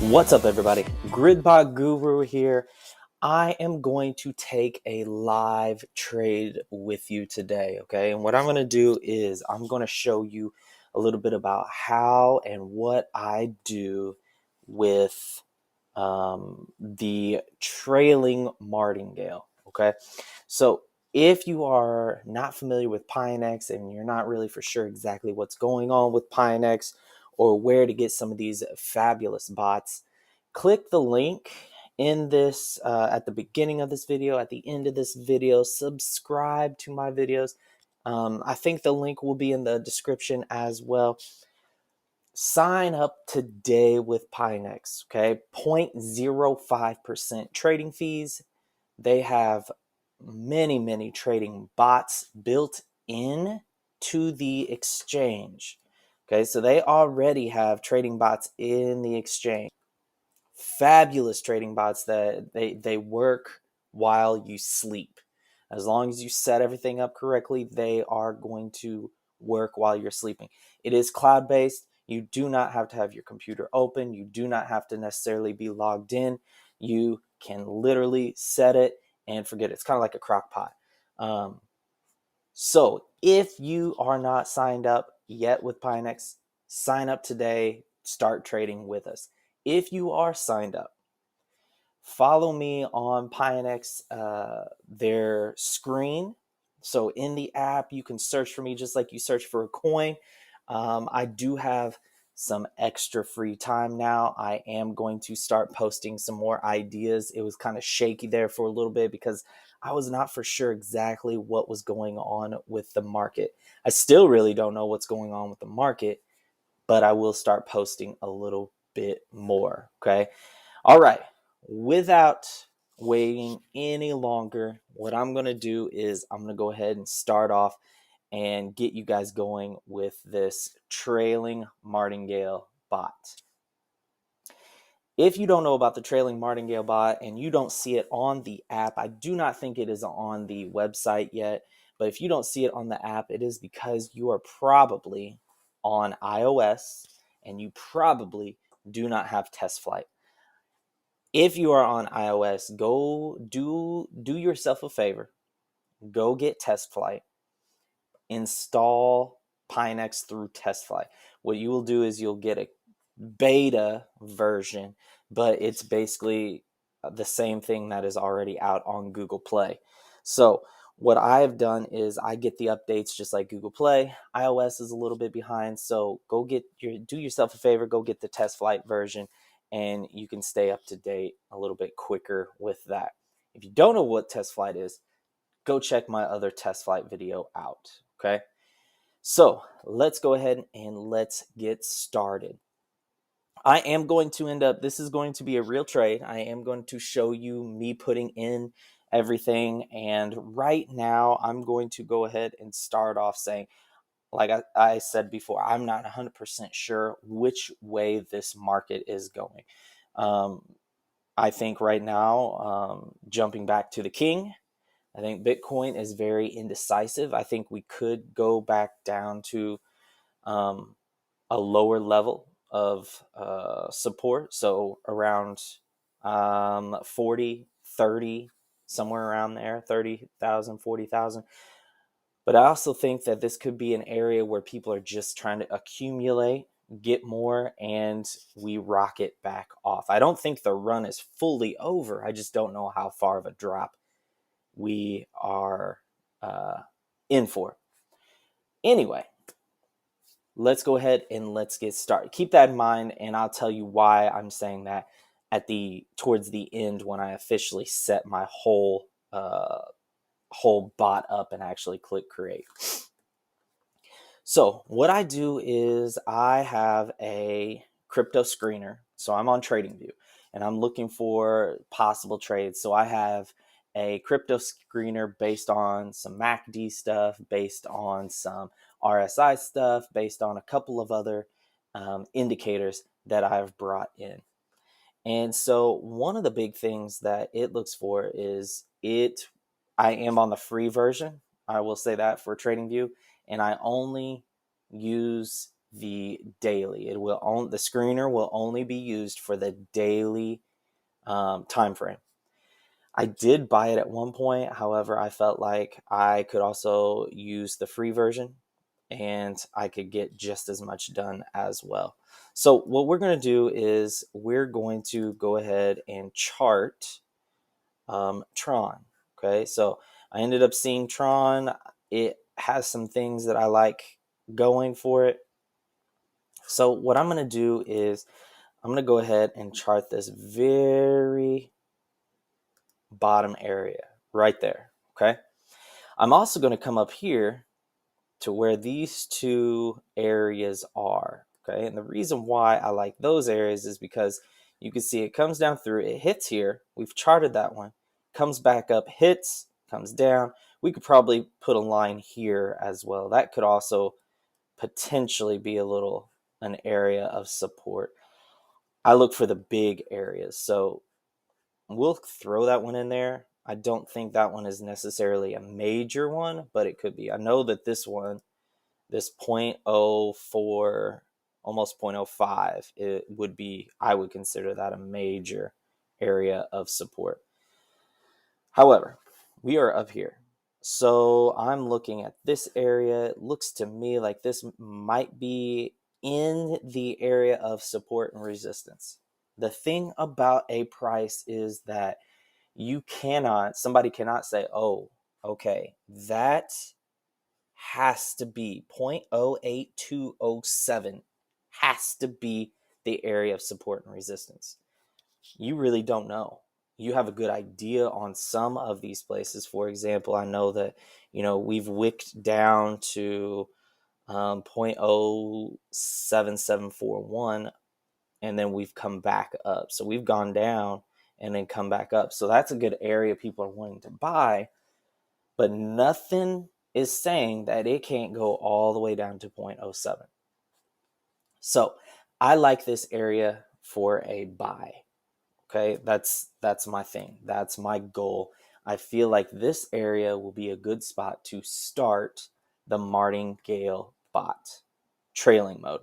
What's up, everybody? Gridbot Guru here. I am going to take a live trade with you today, okay? And what I'm going to do is I'm going to show you a little bit about how and what I do with the trailing martingale, okay? So if you are not familiar with Pionex and you're not really for sure exactly what's going on with Pionex or where to get some of these fabulous bots, click the link in this at the beginning of this video, at the end of this video. Subscribe to my videos. I think the link will be in the description as well. Sign up today with Pionex, okay? 0.05% trading fees. They have many trading bots built in to the exchange. Okay, so they already have trading bots in the exchange. Fabulous trading bots that they work while you sleep. As long as you set everything up correctly, they are going to work while you're sleeping. It is cloud-based. You do not have to have your computer open. You do not have to necessarily be logged in. You can literally set it and forget it. It's kind of like a crock pot. So if you are not signed up yet with Pionex, sign up today. Start trading with us. If you are signed up, follow me on Pionex, their screen. So in the app, you can search for me just like you search for a coin. I do have some extra free time now. I am going to start posting some more ideas. It was kind of shaky there for a little bit because I was not for sure exactly what was going on with the market. I still really don't know what's going on with the market, but I will start posting a little bit more. Okay. All right. Without waiting any longer, what I'm going to do is I'm going to go ahead and start off and get you guys going with this trailing martingale bot. If you don't know about the trailing martingale bot and you don't see it on the app, I do not think it is on the website yet, but if you don't see it on the app, it is because you are probably on iOS and you probably do not have test flight. If you are on iOS, go do yourself a favor. Go get test flight. Install Pionex through test flight. What you will do is you'll get a beta version, but it's basically the same thing that is already out on Google Play. So what I've done is I get the updates just like Google Play. iOS is a little bit behind, so do yourself a favor, go get the test flight version, and you can stay up to date a little bit quicker with that. If you don't know what test flight is, go check my other test flight video out, okay? So let's go ahead and let's get started. I am going to this is going to be a real trade. I am going to show you me putting in everything. And right now I'm going to go ahead and start off saying, like I said before, I'm not 100% sure which way this market is going. I think right now, jumping back to the king, I think Bitcoin is very indecisive. I think we could go back down to a lower level of support. So around 40, 30, somewhere around there, 30,000, 40,000. But I also think that this could be an area where people are just trying to accumulate, get more, and we rocket back off. I don't think the run is fully over. I just don't know how far of a drop we are in for. Anyway, let's go ahead and let's get started. Keep that in mind, and I'll tell you why I'm saying that towards the end when I officially set my whole bot up and actually click create. So what I do is I have a crypto screener. So I'm on TradingView and I'm looking for possible trades. So I have a crypto screener based on some MACD stuff, based on some RSI stuff, based on a couple of other indicators that I've brought in. And so one of the big things that it looks for is I am on the free version. I will say that for TradingView, and I only use the daily. It will the screener will only be used for the daily time frame. I did buy it at one point. However, I felt like I could also use the free version and I could get just as much done as well. So what we're going to do is we're going to go ahead and chart Tron. Okay, so I ended up seeing Tron. It has some things that I like going for it. So what I'm going to do is I'm going to go ahead and chart this very bottom area right there. Okay, I'm also going to come up here to where these two areas are. Okay, and the reason why I like those areas is because you can see it comes down through, it hits here. We've charted that one, comes back up, hits, comes down. We could probably put a line here as well. That could also potentially be an area of support. I look for the big areas, so we'll throw that one in there. I don't think that one is necessarily a major one, but it could be. I know that this one, this 0.04, almost 0.05, it would be, I would consider that a major area of support. However, we are up here. So I'm looking at this area. It looks to me like this might be in the area of support and resistance. The thing about a price is that somebody cannot say, oh, okay, that has to be 0.08207 has to be the area of support and resistance. You really don't know. You have a good idea on some of these places. For example, I know that, we've wicked down to 0.07741 and then we've come back up. So we've gone down and then come back up. So that's a good area people are wanting to buy, but nothing is saying that it can't go all the way down to 0.07. So I like this area for a buy. Okay, that's my thing. That's my goal. I feel like this area will be a good spot to start the Martingale bot trailing mode.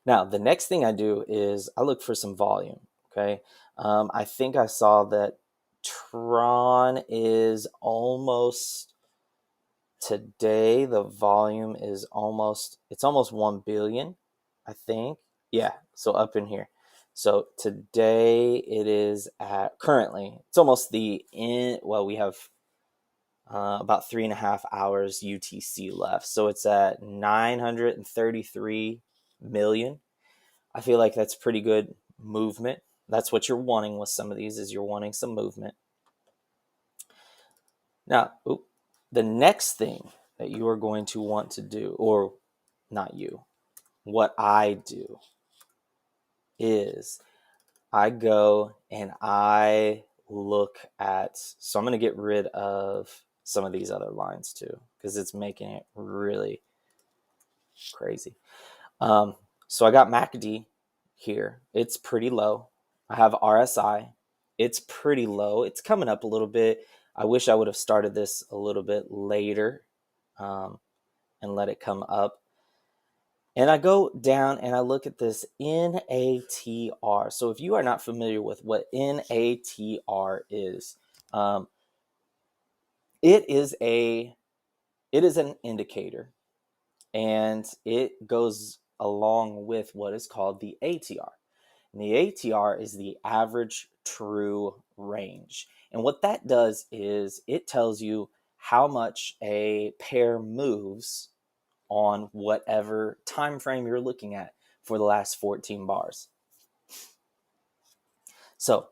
Now, the next thing I do is I look for some volume. Okay, I think I saw that Tron is almost today. The volume is almost 1 billion, I think. Yeah, so up in here. So today it is currently, it's almost we have about 3.5 hours UTC left. So it's at 933 million. I feel like that's pretty good movement. That's what you're wanting with some of these, is you're wanting some movement. Now, the next thing that you are going to want to do, or not you, what I do is I go and I look at, so I'm going to get rid of some of these other lines too, because it's making it really crazy. So I got MACD here. It's pretty low. I have RSI. It's pretty low. It's coming up a little bit. I wish I would have started this a little bit later and let it come up. And I go down and I look at this NATR. So if you are not familiar with what NATR is, it is an indicator, and it goes along with what is called the ATR. And the ATR is the average true range. And what that does is it tells you how much a pair moves on whatever time frame you're looking at for the last 14 bars. So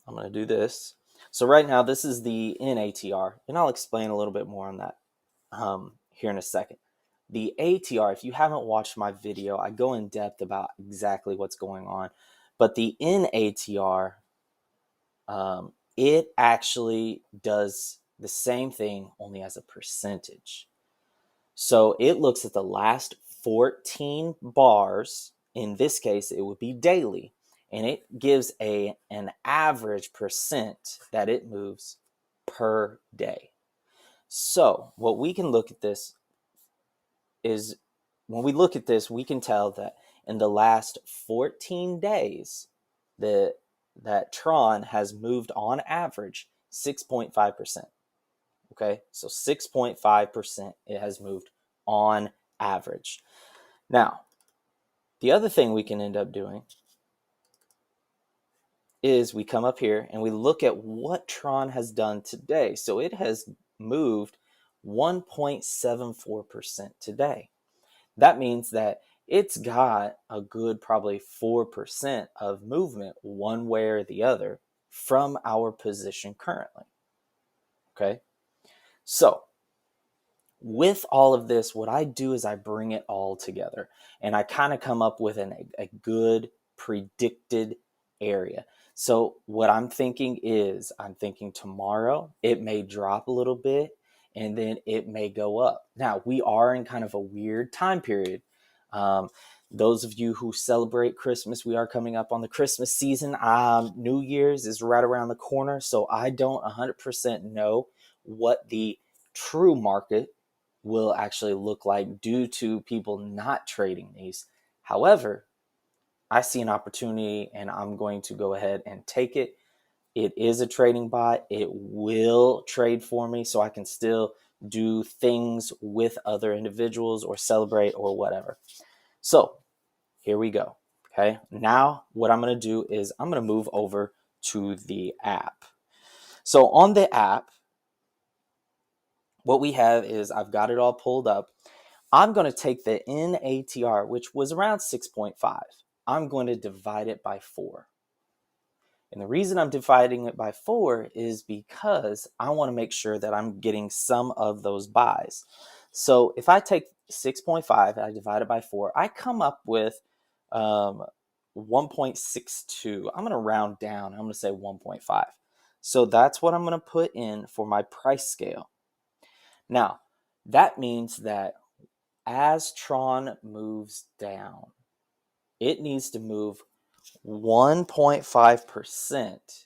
I'm going to do this. So right now, this is the NATR, and I'll explain a little bit more on that here in a second. The ATR, if you haven't watched my video, I go in depth about exactly what's going on. But the NATR, it actually does the same thing, only as a percentage. So it looks at the last 14 bars. In this case, it would be daily. And it gives an average percent that it moves per day. So what we can look at this, is when we look at this, we can tell that in the last 14 days, that Tron has moved on average 6.5%. Okay, so 6.5% it has moved on average. Now, the other thing we can end up doing is we come up here and we look at what Tron has done today. So it has moved 1.74% today. That means that it's got a good probably 4% of movement one way or the other from our position currently. Okay, so with all of this, what I do is I bring it all together and I kind of come up with a good predicted area. So what I'm thinking is I'm thinking tomorrow it may drop a little bit and then it may go up. Now, we are in kind of a weird time period. Those of you who celebrate Christmas, we are coming up on the Christmas season. New Year's is right around the corner. So I don't 100% know what the true market will actually look like due to people not trading these. However, I see an opportunity and I'm going to go ahead and take it. It is a trading bot. It will trade for me so I can still do things with other individuals or celebrate or whatever. So here we go. Okay. Now what I'm going to do is I'm going to move over to the app. So on the app, what we have is I've got it all pulled up. I'm going to take the NATR, which was around 6.5. I'm going to divide it by 4. And the reason I'm dividing it by 4 is because I want to make sure that I'm getting some of those buys. So if I take 6.5 and I divide it by 4, I come up with 1.62. I'm going to round down. I'm going to say 1.5. So that's what I'm going to put in for my price scale. Now, that means that as Tron moves down, it needs to move 1.5%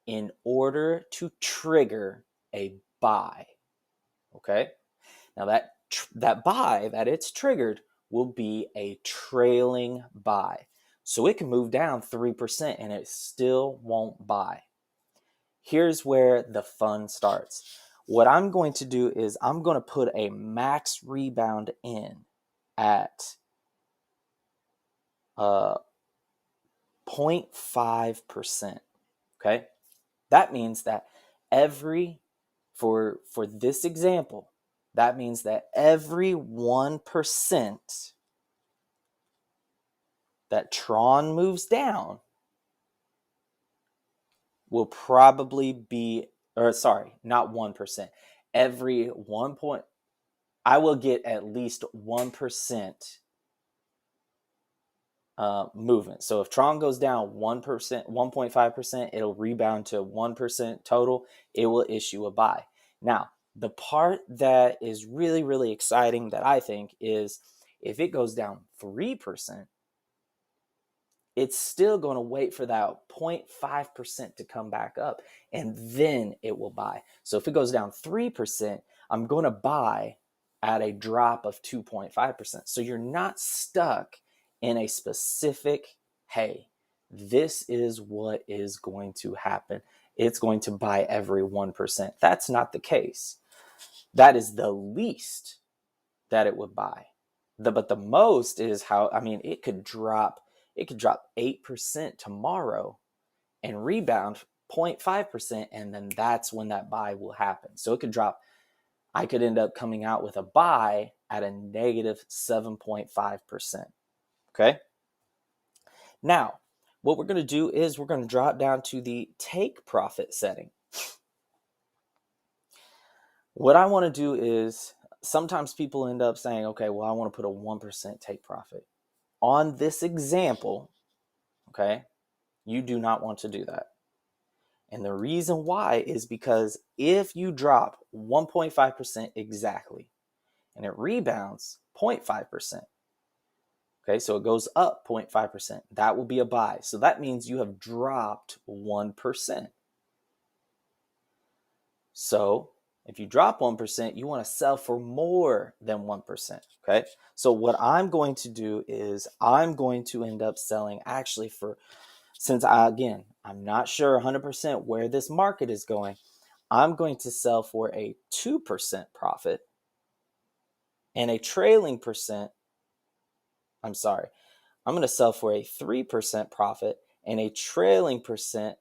in order to trigger a buy. Okay? Now that buy that it's triggered will be a trailing buy. So it can move down 3% and it still won't buy. Here's where the fun starts. What I'm going to do is I'm going to put a max rebound in at 0.5%. Okay, that means that for this example, that means that every 1% that Tron moves down will probably be, or sorry, not 1%. Every 1 point, I will get at least 1% movement. So if Tron goes down 1%, 1.5%, it'll rebound to 1% total. It will issue a buy. Now, the part that is really, really exciting that I think is if it goes down 3%, it's still going to wait for that 0.5% to come back up and then it will buy. So if it goes down 3%, I'm going to buy at a drop of 2.5%. So you're not stuck in a specific, hey, this is what is going to happen. It's going to buy every 1%. That's not the case. That is the least that it would buy. But the most is how, I mean, it could drop 8% tomorrow and rebound 0.5%, and then that's when that buy will happen. So it could drop, I could end up coming out with a buy at a negative 7.5%. Okay. Now, what we're going to do is we're going to drop down to the take profit setting. What I want to do is sometimes people end up saying, okay, well, I want to put a 1% take profit. On this example, okay, you do not want to do that. And the reason why is because if you drop 1.5% exactly and it rebounds 0.5%, okay, so it goes up 0.5%, that will be a buy. So that means you have dropped 1%. So If you drop 1%, you want to sell for more than 1%. Okay. So what I'm going to do is I'm going to end up selling actually for, since I'm not sure 100% where this market is going, I'm going to sell for a 2% profit and a trailing percent. I'm sorry. I'm going to sell for a 3% profit and a trailing percent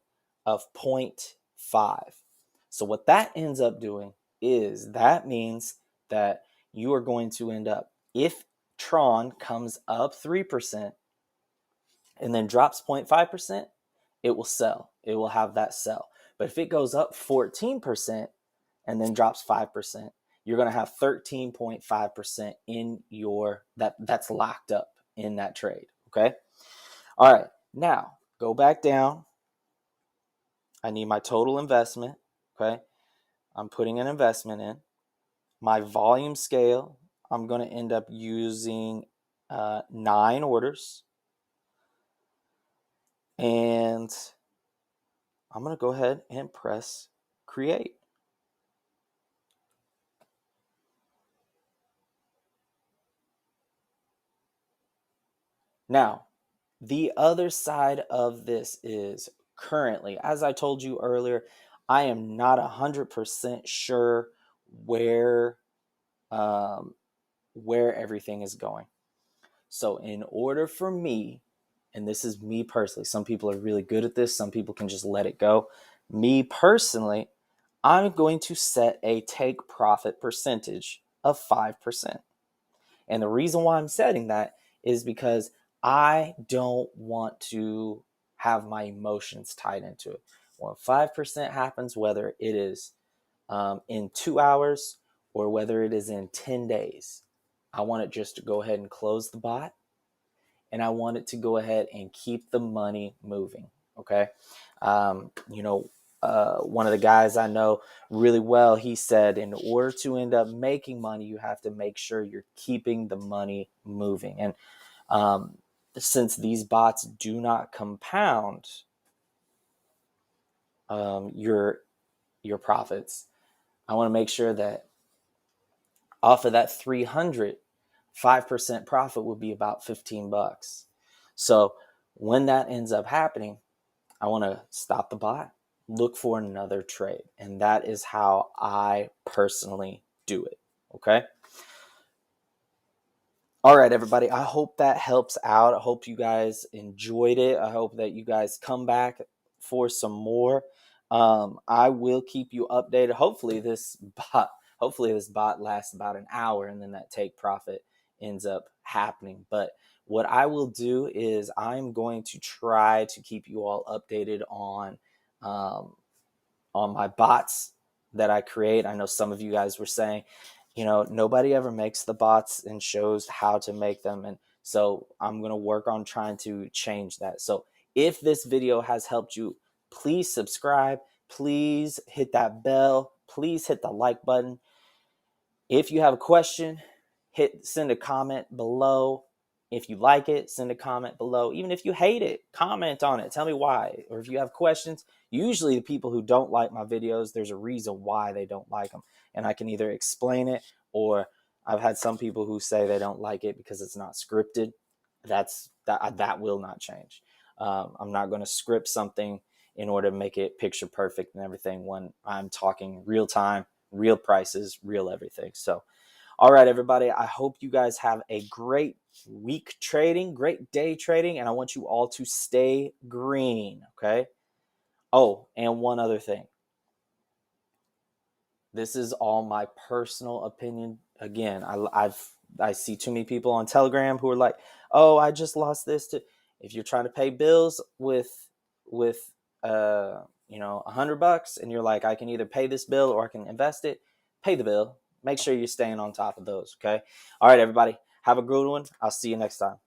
of 0.5. So what that ends up doing is that means that you are going to end up, if Tron comes up 3% and then drops 0.5%, it will sell. It will have that sell. But if it goes up 14% and then drops 5%, you're going to have 13.5% in your that's locked up in that trade. Okay. All right. Now go back down. I need my total investment. Okay. I'm putting an investment in. My volume scale, I'm going to end up using 9 orders. And I'm going to go ahead and press create. Now, the other side of this is currently, as I told you earlier, I am not 100% sure where everything is going. So in order for me, and this is me personally, some people are really good at this, some people can just let it go. Me personally, I'm going to set a take profit percentage of 5%. And the reason why I'm setting that is because I don't want to have my emotions tied into it. When 5% happens, whether it is in 2 hours or whether it is in 10 days, I want it just to go ahead and close the bot, and I want it to go ahead and keep the money moving. Okay. One of the guys I know really well, he said, in order to end up making money, you have to make sure you're keeping the money moving. And since these bots do not compound your profits, I want to make sure that off of that 300, 5% profit would be about $15. So when that ends up happening, I want to stop the bot, look for another trade. And that is how I personally do it. Okay. All right, everybody. I hope that helps out. I hope you guys enjoyed it. I hope that you guys come back for some more. I will keep you updated. Hopefully this bot lasts about an hour and then that take profit ends up happening. But what I will do is I'm going to try to keep you all updated on my bots that I create. I know some of you guys were saying, nobody ever makes the bots and shows how to make them. And so I'm going to work on trying to change that. So if this video has helped you, please subscribe. Please hit that bell. Please hit the like button. If you have a question, send a comment below. If you like it, send a comment below. Even if you hate it, comment on it. Tell me why. Or if you have questions, usually the people who don't like my videos, there's a reason why they don't like them. And I can either explain it, or I've had some people who say they don't like it because it's not scripted. That will not change. I'm not going to script something in order to make it picture perfect and everything when I'm talking real time, real prices, real everything. So, all right, everybody, I hope you guys have a great week trading, great day trading, and I want you all to stay green, okay? Oh, and one other thing. This is all my personal opinion. Again, I see too many people on Telegram who are like, "Oh, I just lost this to." If you're trying to pay bills with $100, and you're like, I can either pay this bill or I can invest it, pay the bill. Make sure you're staying on top of those. Okay. All right, everybody. Have a good one. I'll see you next time.